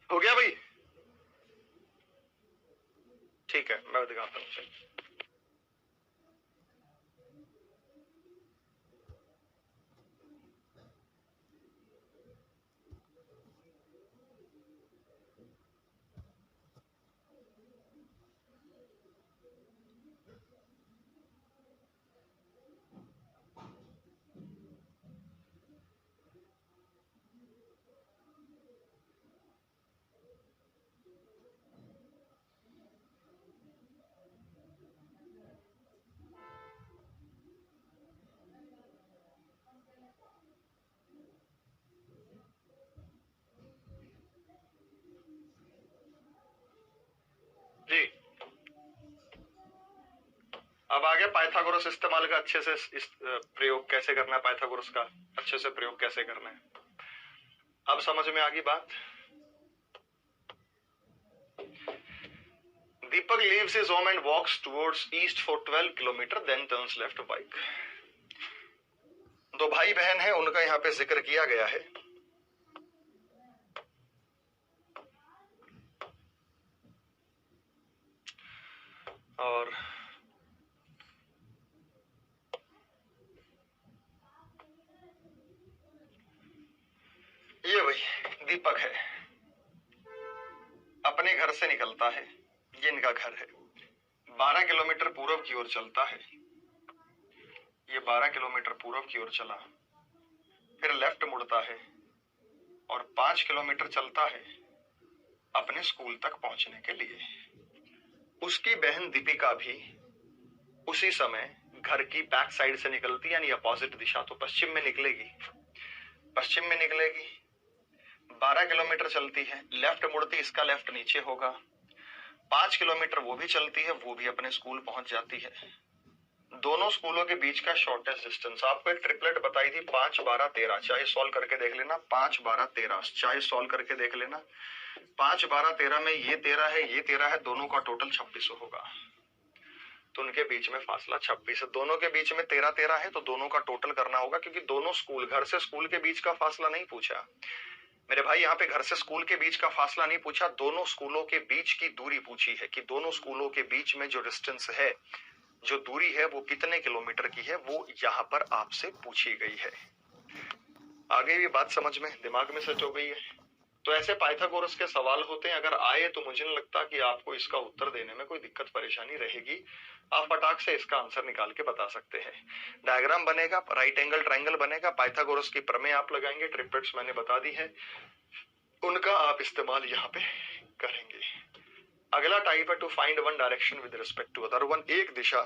हो गया भाई? ठीक है, मैं दिखाता हूँ। जी, अब आगे पाइथागोरस इस्तेमाल का अच्छे से इस प्रयोग कैसे करना है, पाइथागोरस का अच्छे से प्रयोग कैसे करना है, अब समझ में आ गई बात। दीपक leaves his home and walks towards east for 12 kilometer, then turns left bike. दो भाई बहन है, उनका यहाँ पे जिक्र किया गया है। और ये भाई दीपक है, अपने घर से निकलता है, ये इनका घर है, 12 किलोमीटर पूर्व की ओर चलता है, ये 12 किलोमीटर पूर्व की ओर चला, फिर लेफ्ट मुड़ता है और 5 किलोमीटर चलता है अपने स्कूल तक पहुंचने के लिए। उसकी बहन दीपिका भी उसी समय घर की बैक साइड से निकलती, यानी अपोजिट दिशा, तो पश्चिम में निकलेगी, पश्चिम में निकलेगी, 12 किलोमीटर चलती है, लेफ्ट मुड़ती, इसका लेफ्ट नीचे होगा, 5 किलोमीटर वो भी चलती है, वो भी अपने स्कूल पहुंच जाती है। दोनों स्कूलों के बीच का शॉर्टेस्ट डिस्टेंस, आपको एक ट्रिपलेट बताई थी 5, 12, 13, चाहे सॉल्व करके देख लेना, 5, 12, 13 चाहे सॉल्व करके देख लेना। 5, 12, 13 में ये 13 है, ये 13 है, दोनों का टोटल 26 होगा, तो उनके बीच में फासला 26 है। दोनों के बीच में 13, 13 है, तो दोनों का टोटल करना होगा, क्योंकि दोनों स्कूल, घर से स्कूल के बीच का फासला नहीं पूछा मेरे भाई, यहाँ पे घर से स्कूल के बीच का फासला नहीं पूछा, दोनों स्कूलों के बीच की दूरी पूछी है कि दोनों स्कूलों के बीच में जो डिस्टेंस है, जो दूरी है, वो कितने किलोमीटर की है, वो यहाँ पर आपसे पूछी गई है। आगे भी बात समझ में, दिमाग में सेट हो गई है। तो ऐसे पाइथागोरस के सवाल होते हैं, अगर आए तो मुझे नहीं लगता कि आपको इसका उत्तर देने में कोई दिक्कत परेशानी रहेगी, आप फटाक से इसका आंसर निकाल के बता सकते हैं। डायग्राम बनेगा, राइट एंगल ट्रायंगल बनेगा, पाइथागोरस की प्रमेय आप लगाएंगे, ट्रिपलेट्स मैंने बता दी है, उनका आप इस्तेमाल यहाँ पे करेंगे। अगला टाइप है to find one direction with respect to other one, एक दिशा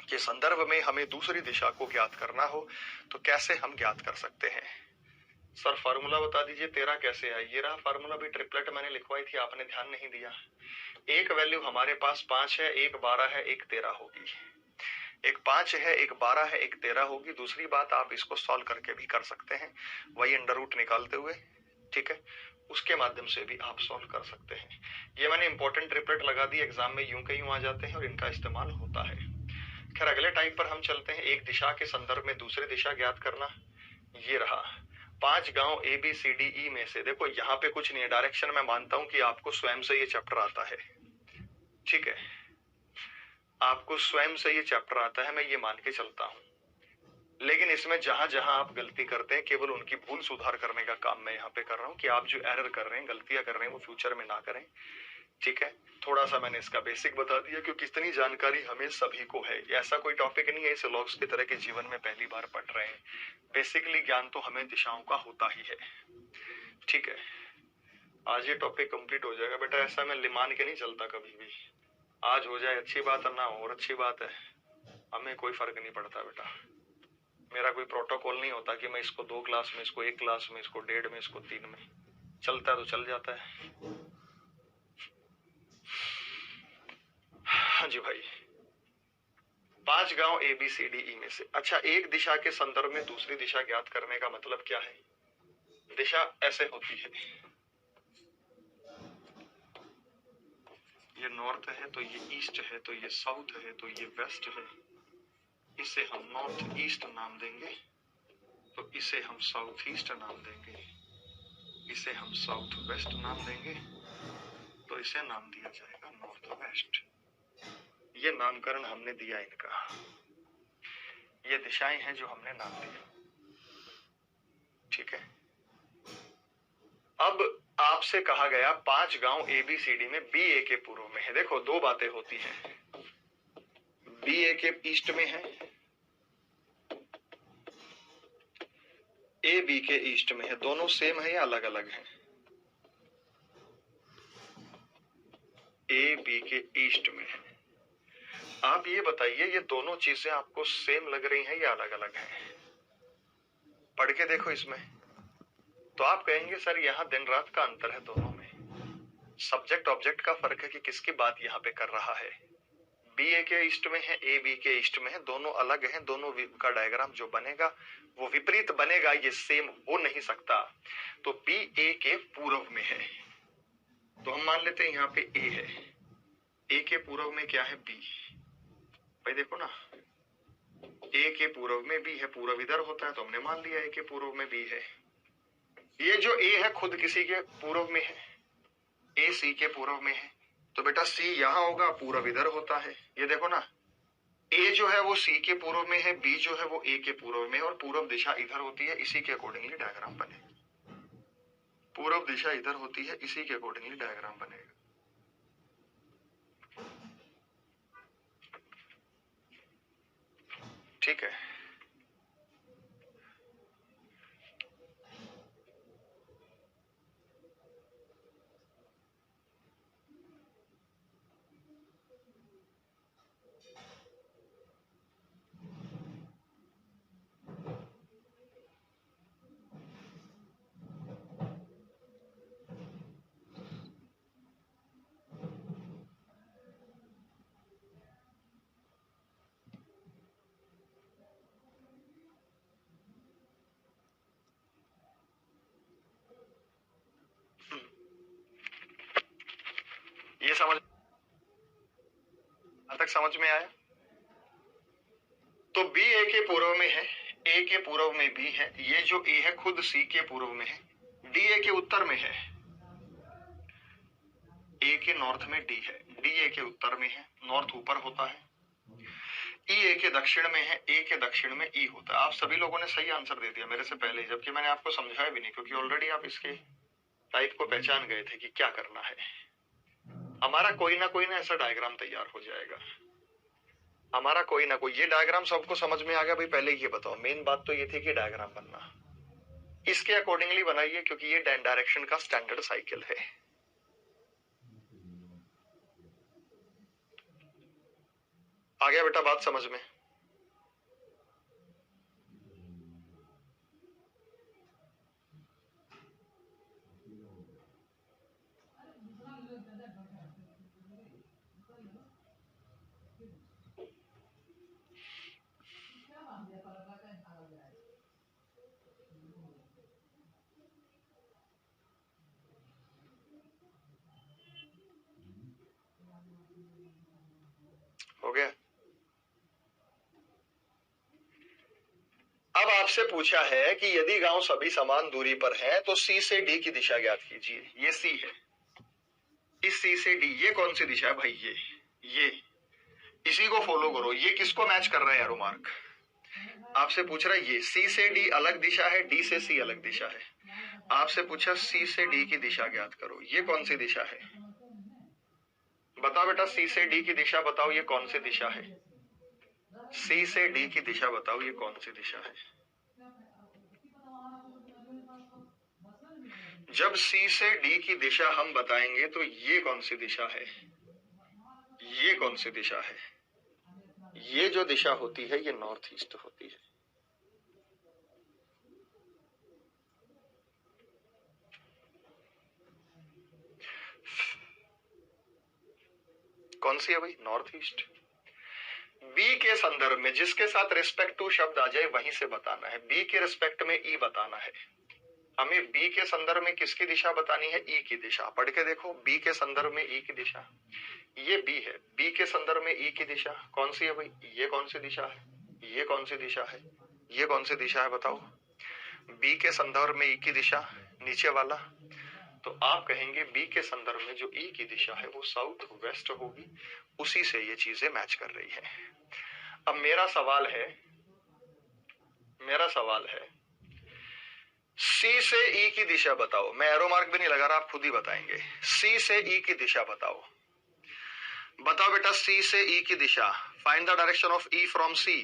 के संदर्भ में हमें दूसरी दिशा को ज्ञात करना हो तो कैसे हम ज्ञात कर सकते हैं। सर फार्मूला बता दीजिए, 13 कैसे आया? ये रहा फार्मूला भी, ट्रिपलेट मैंने लिखवाई थी, आपने ध्यान नहीं दिया। एक वैल्यू हमारे पास 5 है, एक 12 है, एक 13 होगी, एक 5 है, एक 12 है, एक 13 होगी। दूसरी बात, आप इसको सॉल्व करके भी कर सकते हैं, वही अंडर रूट निकालते हुए, ठीक है, उसके माध्यम से भी आप सॉल्व कर सकते हैं। ये मैंने इंपॉर्टेंट ट्रिपलेट लगा दी, एग्जाम में यूं के यूं आ जाते हैं और इनका इस्तेमाल होता है। खैर अगले टाइप पर हम चलते हैं, एक दिशा के संदर्भ में दूसरी दिशा ज्ञात करना। ये रहा 5 गांव ABCDE में से, देखो यहाँ पे कुछ नहीं है, डायरेक्शन मैं मानता हूं कि आपको स्वयं से ये चैप्टर आता है, ठीक है, आपको स्वयं से ये चैप्टर आता है, मैं ये मान के चलता हूं, लेकिन इसमें जहां जहां आप गलती करते हैं, केवल उनकी भूल सुधार करने का काम मैं यहाँ पे कर रहा हूँ, कि आप जो एरर कर रहे हैं, गलतियां कर रहे हैं, वो फ्यूचर में ना करें, ठीक है। थोड़ा सा मैंने इसका बेसिक बता दिया, क्योंकि इतनी जानकारी हमें सभी को है, ऐसा कोई टॉपिक नहीं है इसे लॉग्स की तरह के जीवन में पहली बार पढ़ रहे हैं, बेसिकली ज्ञान तो हमें दिशाओं का होता ही है, ठीक है। आज ये टॉपिक कंप्लीट हो जाएगा बेटा, ऐसा मैं मान के नहीं चलता कभी भी, आज हो जाए अच्छी बात है, ना और अच्छी बात है, हमें कोई फर्क नहीं पड़ता बेटा। मेरा कोई प्रोटोकॉल नहीं होता कि मैं इसको 2 क्लास में, इसको 1 क्लास में, इसको 1.5 में, इसको 3 में, चलता है तो चल जाता है। हाँ जी भाई, 5 गांव ABCDE में से, अच्छा, एक दिशा के संदर्भ में दूसरी दिशा ज्ञात करने का मतलब क्या है? दिशा ऐसे होती है, ये नॉर्थ है तो ये ईस्ट है, तो ये साउथ है, तो ये वेस्ट है, इसे हम नॉर्थ ईस्ट नाम देंगे, तो इसे हम साउथ ईस्ट नाम देंगे, इसे हम साउथ वेस्ट नाम देंगे, तो इसे नाम दिया जाएगा नॉर्थ वेस्ट। ये नामकरण हमने दिया इनका, ये दिशाएं हैं जो हमने नाम दिया। ठीक है। अब आपसे कहा गया 5 गांव ABCD में BA के पूर्व में है। देखो दो बातें होती हैं, BA के ईस्ट में है, AB के ईस्ट में है। दोनों सेम है या अलग अलग है? AB के ईस्ट में है। आप ये बताइए, ये दोनों चीजें आपको सेम लग रही हैं या अलग अलग हैं? पढ़ के देखो इसमें, तो आप कहेंगे सर यहाँ दिन रात का अंतर है दोनों में, सब्जेक्ट ऑब्जेक्ट का फर्क है कि किसकी बात यहाँ पे कर रहा है। BA के ईस्ट में है, AB के ईस्ट में है, दोनों अलग हैं, दोनों का डायग्राम जो बनेगा वो विपरीत बनेगा, ये सेम हो नहीं सकता। तो BA के पूर्व में है, तो हम मान लेते हैं यहाँ पे A है, A के पूर्व में क्या है? B। भाई देखो ना, A के पूर्व में B है, पूर्व इधर होता है, तो हमने मान लिया A के पूर्व में B है। ये जो A है खुद किसी के पूर्व में है, A C के पूर्व में है, तो बेटा C यहां होगा, पूर्व इधर होता है। ये देखो ना, A जो है वो C के पूर्व में है, B जो है वो A के पूर्व में है, और पूर्व दिशा इधर होती है, इसी के अकॉर्डिंगली डायग्राम बनेगा। पूर्व दिशा इधर होती है, इसी के अकॉर्डिंगली डायग्राम बनेगा। ठीक है। ये समझ तक समझ में आया? तो B A के पूर्व में है, A के पूर्व में B है, ये जो A है खुद C के पूर्व में है, D A के उत्तर में है, A के नॉर्थ में D है, D A के उत्तर में है, नॉर्थ ऊपर होता है, E A के दक्षिण में है, A के दक्षिण में E होता है। आप सभी लोगों ने सही आंसर दे दिया मेरे से पहले, जबकि मैंने आपको समझाया भी नहीं, क्योंकि ऑलरेडी आप इसके टाइप को पहचान गए थे कि क्या करना है। हमारा कोई ना ऐसा डायग्राम तैयार हो जाएगा, हमारा कोई ना कोई। ये डायग्राम सबको समझ में आ गया? भाई पहले ये बताओ, मेन बात तो ये थी कि डायग्राम बनना, इसके अकॉर्डिंगली बनाइए, क्योंकि ये डायरेक्शन का स्टैंडर्ड साइकिल है। आ गया बेटा बात समझ में? हो गया? अब आपसे पूछा है कि यदि गांव सभी समान दूरी पर हैं तो C से D की दिशा ज्ञात कीजिए। ये C है, इस C से D ये कौन सी दिशा है भाई? ये इसी को फॉलो करो। ये किसको मैच कर रहा है यारो? मार्क आपसे पूछ रहा है, ये C से D अलग दिशा है, D से C अलग दिशा है। आपसे पूछा C से D की दिशा ज्ञात करो, ये कौन सी दिशा है? बताओ बेटा, C से D की दिशा बताओ, ये कौन सी दिशा है? C से D की दिशा बताओ, ये कौन सी दिशा है? जब C से D की दिशा हम बताएंगे तो ये कौन सी दिशा है? ये कौन सी दिशा है? ये जो दिशा होती है ये नॉर्थ ईस्ट होती है। कौन सी है भाई? North east. B के संदर्भ में जिसके साथ रिस्पेक्ट टू शब्द आ जाए वहीं से बताना है। B के रिस्पेक्ट में E बताना है। हमें B के संदर्भ में किसकी दिशा बतानी है? E की दिशा। पढ़ के देखो, B के संदर्भ में E की दिशा, ये B है। B के संदर्भ में E की दिशा कौन सी है भाई? ये कौन सी दिशा है? ये कौन सी दिशा है? ये कौन सी दिशा है बताओ? बी के संदर्भ में ई की दिशा नीचे वाला, तो आप कहेंगे बी के संदर्भ में जो ई की दिशा है वो साउथ वेस्ट होगी, उसी से ये चीजें मैच कर रही है। अब मेरा सवाल है सी से ई की दिशा बताओ। मैं एरो मार्क भी नहीं लगा रहा, आप खुद ही बताएंगे। सी से ई की दिशा बताओ बेटा, सी से ई की दिशा। Find the direction of E from C.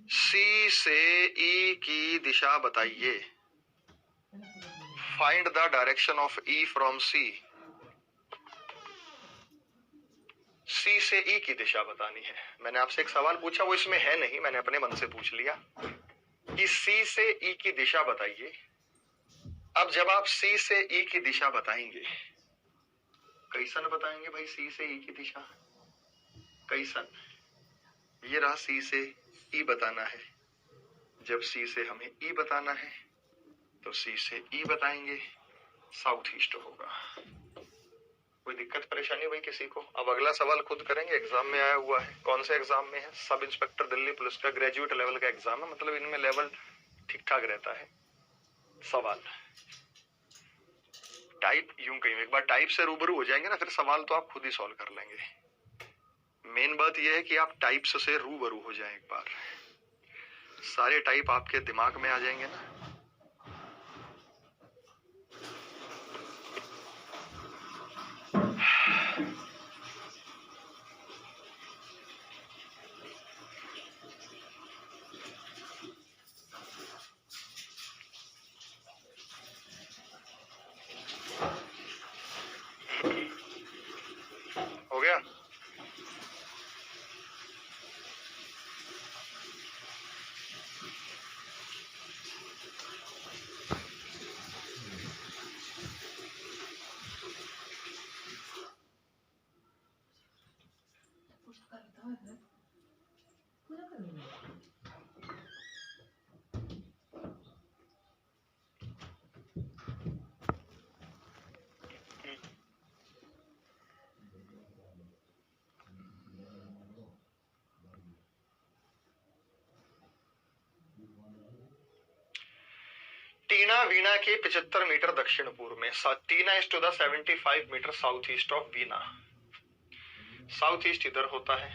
C से ई की दिशा बताइए। Find the direction of E from C. C से ई की दिशा बतानी है। मैंने आपसे एक सवाल पूछा, वो इसमें है नहीं, मैंने अपने मन से पूछ लिया कि सी से ई की दिशा बताइए। अब जब आप सी से ई की दिशा बताएंगे, कैसन बताएंगे भाई सी से ई की दिशा? कैसन? ये रहा सी से ई बताना है। जब सी से हमें ई बताना है तो सी से ई बताएंगे, साउथ ईस्ट होगा। कोई दिक्कत परेशानी भाई किसी को? अब अगला सवाल खुद करेंगे, एग्जाम में आया हुआ है। कौन से एग्जाम में है? सब इंस्पेक्टर दिल्ली पुलिस का ग्रेजुएट लेवल का एग्जाम है, मतलब इनमें लेवल ठीक ठाक रहता है। सवाल टाइप यूं कहीं, एक बार टाइप से रूबरू हो जाएंगे ना, फिर सवाल तो आप खुद ही सॉल्व कर लेंगे। मेन बात यह है कि आप टाइप्स से रूबरू हो जाएं। एक बार सारे टाइप आपके दिमाग में आ जाएंगे ना। हो गया? टीना वीणा के 75 मीटर दक्षिण पूर्व में। Tina is to the 75 metre south east of Veena. South east इधर होता है,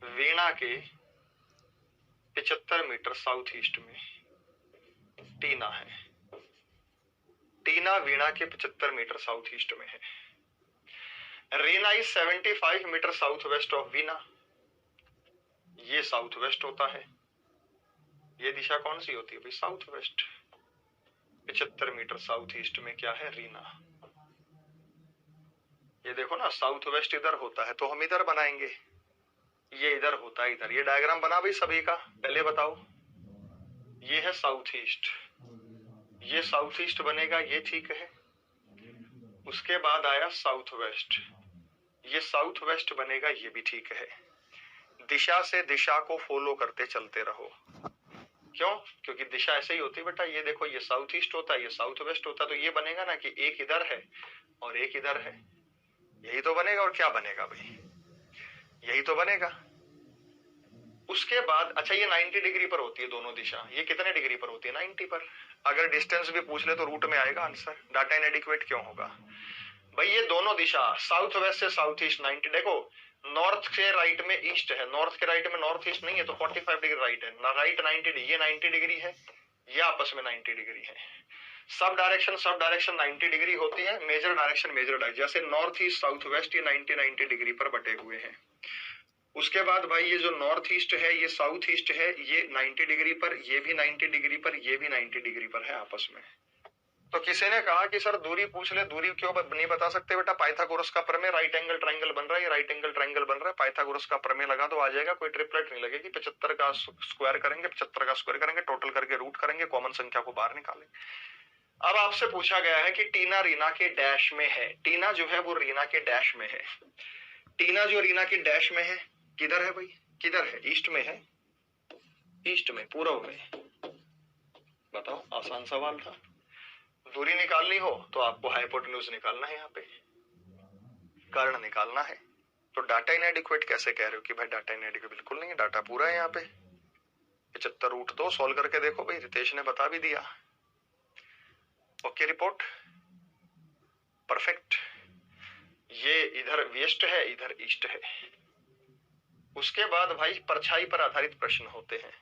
वीणा के 75 मीटर साउथ ईस्ट में टीना है। टीना वीणा के 75 मीटर साउथ ईस्ट में है। Reena is 75 metre south west of Veena. ये साउथ वेस्ट होता है। ये दिशा कौन सी होती है भाई? South west. 75 metre south east में क्या है? रीना। ये देखो ना, साउथ वेस्ट इधर होता है तो हम इधर बनाएंगे, ये इधर होता है इधर। ये डायग्राम बना भाई सभी का? पहले बताओ। ये है साउथ ईस्ट, ये साउथ ईस्ट बनेगा, ये ठीक है। उसके बाद आया साउथ वेस्ट, ये साउथ वेस्ट बनेगा, ये भी ठीक है। दिशा से दिशा को फॉलो करते चलते रहो। क्यों? क्योंकि दिशा ऐसे ही होती है बेटा। ये देखो, ये साउथ ईस्ट होता है, ये साउथ वेस्ट होता है, तो ये बनेगा ना कि एक इधर है और एक इधर है। यही तो बनेगा। और क्या बनेगा भाई? यही तो बनेगा। उसके बाद अच्छा, ये 90 डिग्री पर होती है दोनों दिशा। ये कितने डिग्री पर होती है? 90 पर। अगर डिस्टेंस भी पूछ ले तो रूट में आएगा आंसर। डाटा इनएडिक्वेट क्यों होगा भाई? ये दोनों दिशा साउथ वेस्ट से साउथ ईस्ट 90। देखो, नॉर्थ के राइट में ईस्ट है, नॉर्थ के राइट में नॉर्थ ईस्ट नहीं है, तो 45 डिग्री राइट है ना। राइट 90 डिग्री, ये 90 डिग्री है, ये आपस में 90 डिग्री है। सब डायरेक्शन 90 डिग्री होती है। मेजर डायरेक्शन जैसे नॉर्थ ईस्ट साउथ वेस्ट, ये 90 डिग्री पर बटे हुए हैं। उसके बाद भाई ये जो नॉर्थ ईस्ट है, ये साउथ ईस्ट है, ये 90 डिग्री पर, ये भी 90 डिग्री पर, ये भी 90 डिग्री पर है आपस में। तो किसी ने कहा कि सर दूरी पूछ ले, दूरी क्यों नहीं बता सकते बेटा? पाइथागोरस का प्रमेय, राइट एंगल ट्रायंगल बन रहा है, ये राइट एंगल ट्रायंगल बन रहा है, पाइथागोरस का प्रमेय लगा दो, आ जाएगा। कोई ट्रिपलेट नहीं लगेगी। 75 का स्क्वायर करेंगे, 75 का स्क्वायर करेंगे, टोटल करके रूट करेंगे, कॉमन संख्या को बाहर निकालेंगे। अब आपसे पूछा गया है कि टीना रीना के डैश में है। टीना जो है वो रीना के डैश में है। टीना जो रीना के डैश में है, किधर है भाई? किधर है? ईस्ट में है। ईस्ट में, पूर्व में। बताओ, आसान सवाल था। दूरी निकालनी हो तो आपको हाइपोटेन्यूज निकालना है, यहाँ पे कर्ण निकालना है। तो डाटा इनएडिक्वेट कैसे कह रहे हो कि भाई डाटा इनएडिक्वेट? बिल्कुल नहीं है, डाटा पूरा है यहाँ पे। 75 रूट 2 सॉल्व करके देखो भाई, रितेश ने बता भी दिया। Okay report, perfect. ये इधर वेस्ट है, इधर ईस्ट है। उसके बाद भाई परछाई पर आधारित प्रश्न होते हैं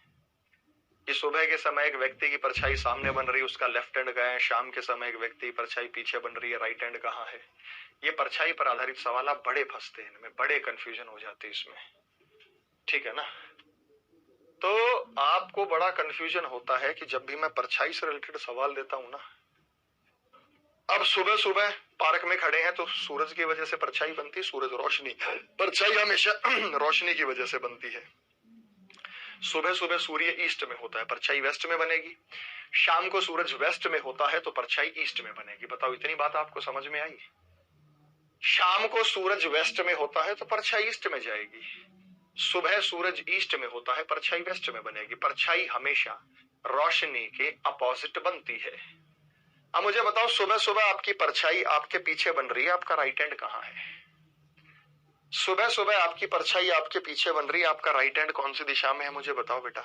कि सुबह के समय एक व्यक्ति की परछाई सामने बन रही है, उसका लेफ्ट हैंड कहाँ है। शाम के समय एक व्यक्ति की परछाई पीछे बन रही है, राइट हैंड कहाँ है। ये परछाई पर आधारित सवाल, आप बड़े फंसते हैं इनमें, बड़े कंफ्यूजन हो जाते हैं इसमें, ठीक है ना। तो आपको बड़ा कंफ्यूजन होता है कि जब भी मैं परछाई से रिलेटेड सवाल देता हूं ना, अब सुबह सुबह पार्क में खड़े हैं तो सूरज की वजह से परछाई बनती है, सूरज रोशनी, परछाई हमेशा रोशनी की वजह से बनती है। सुबह सुबह सूर्य ईस्ट में होता है, परछाई वेस्ट में बनेगी। शाम को सूरज वेस्ट में होता है तो परछाई ईस्ट में बनेगी। बताओ, इतनी बात आपको समझ में आई। शाम को सूरज वेस्ट में होता है तो परछाई ईस्ट में जाएगी। सुबह सूरज ईस्ट में होता है, परछाई वेस्ट में बनेगी। परछाई हमेशा रोशनी के अपोजिट बनती है। अब मुझे बताओ, सुबह सुबह आपकी परछाई आपके पीछे बन रही है, आपका राइट हैंड कहाँ है। सुबह सुबह आपकी परछाई आपके पीछे बन रही है, आपका राइट हैंड कौन सी दिशा में है, मुझे बताओ बेटा।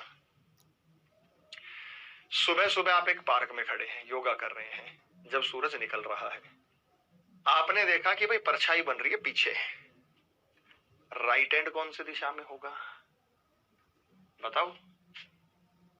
सुबह सुबह आप एक पार्क में खड़े हैं, योगा कर रहे हैं, जब सूरज निकल रहा है आपने देखा कि भाई परछाई बन रही है पीछे, राइट हैंड कौन सी दिशा में होगा, बताओ।